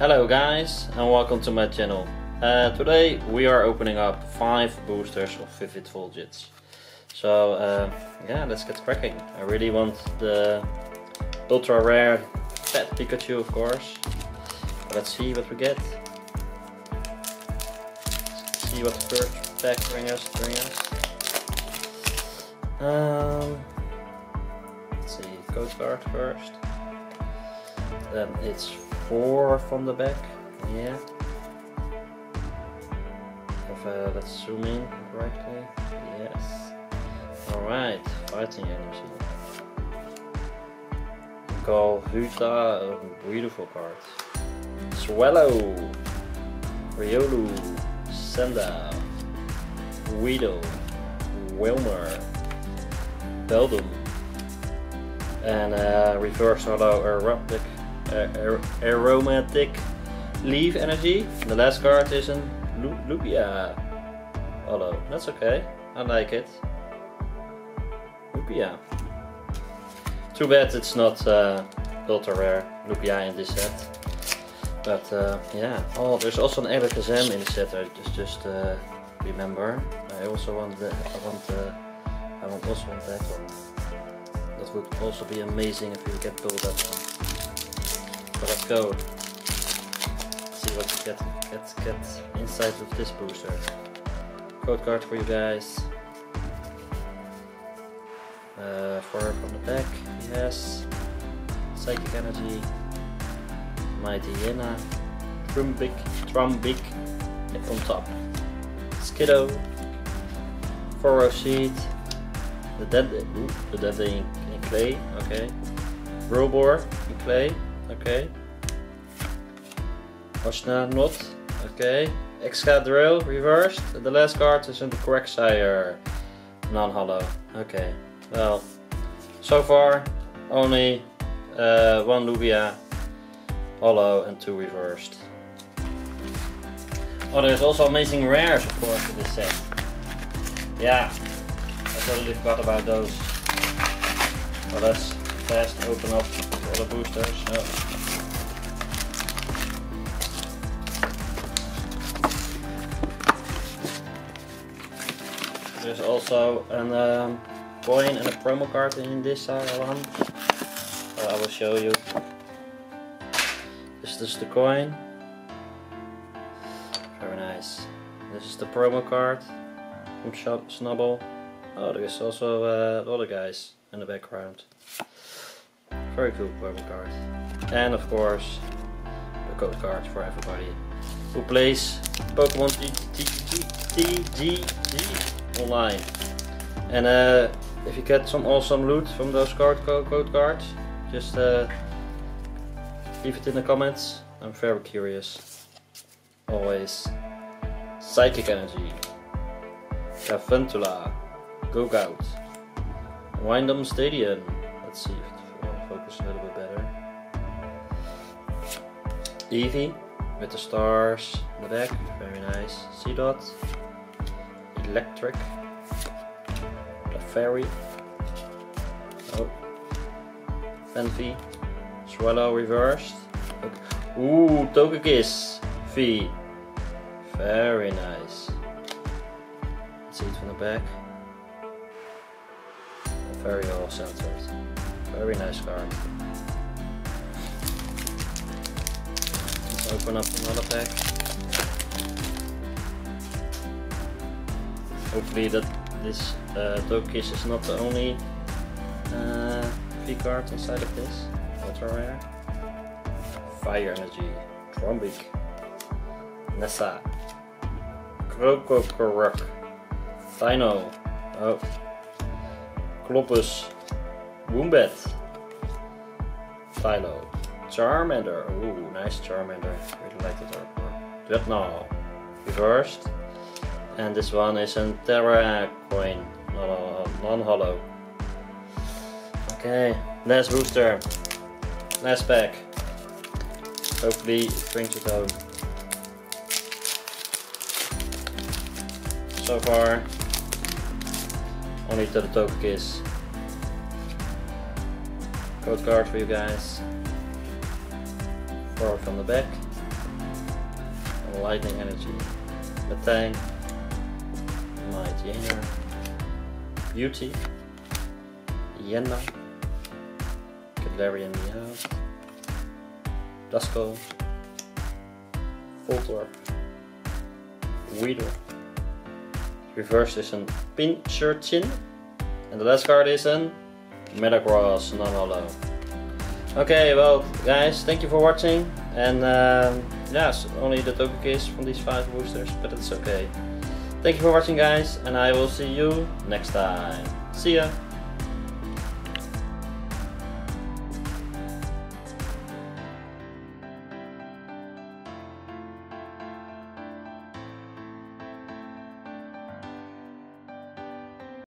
Hello guys and welcome to my channel. Today we are opening up 5 boosters of Vivid Volgits. So yeah, let's get cracking. I really want the ultra rare Pet Pikachu, of course. Let's see what we get. Let's see what the first pack brings us. Let's see, code card first. Then it's 4 from the back. Yeah. If, let's zoom in correctly. Yes. Alright, fighting energy. Call Huta, a beautiful card. Swallow, Riolu, Senda, Weedle, Wilmer, Beldum, and reverse hollow aromatic leaf energy. The last card is an Lupia hollow. That's okay, I like it. Lupia. Too bad it's not ultra rare Lupia in this set. But yeah. Oh, there's also an Alakazam in the set. I just remember. I also want I also want that one. That would also be amazing if we can pull that one. So let's go. See what we get inside of this booster. Code card for you guys. 4 from the back, yes. Psychic Energy, Mighty Hyena, Trumbic on top. Skiddo, Furrow Seed, the Deadly in clay, okay. Robor in clay, okay. Oshna Knot, okay. Excadrill reversed. The last card is in the Quagsire, non-hollow, okay. Well, so far only 1 Lubia hollow and 2 reversed. Oh, there's also amazing rares, of course, in this set. Yeah, I totally forgot about those. Well, let's fast open up all the boosters. Oh. There's also a coin and a promo card in this one. I will show you. This is the coin. Very nice. This is the promo card from Snubble. Oh, there's also other guys in the background. Very cool promo card. And of course, the code card for everybody who plays Pokemon TCG online. And if you get some awesome loot from those code cards, just leave it in the comments. I'm very curious. Always. Psychic Energy, Caventula, Gogout, Windham Stadium. Let's see if it will focus a little bit better. Eevee with the stars in the back, very nice. Seedot, Electric, Fairy, oh, Fenfy, Swallow reversed, ooh, Togekiss, V, very nice. Let's see it from the back, very all centered, very nice card. Let's open up another pack. Hopefully this Togekiss is not the only V card inside of this. Ultra rare. Fire Energy, Trumbic, Nessa, Krokorok, Dino, oh, Cloppus, Wombat, Philo, Charmander, ooh, nice Charmander, really like the artwork. Dreadnought, reversed. And this one is a Terra coin, non-hollow. Okay, last booster, last pack. Hopefully it brings it home. So far, only to the Togekiss. Code card for you guys. 4 from the back. Lightning Energy, Metang, Might Yaner, Beauty, Yenna, Galarian Meowth, Dusko, Voltorb, Weedle. Reverse is een Pincurchin. And the last card is an Metagross non-holo. Okay, well guys, thank you for watching. And yes, only the token case from these 5 boosters, but it's okay. Thank you for watching guys, and I will see you next time. See ya!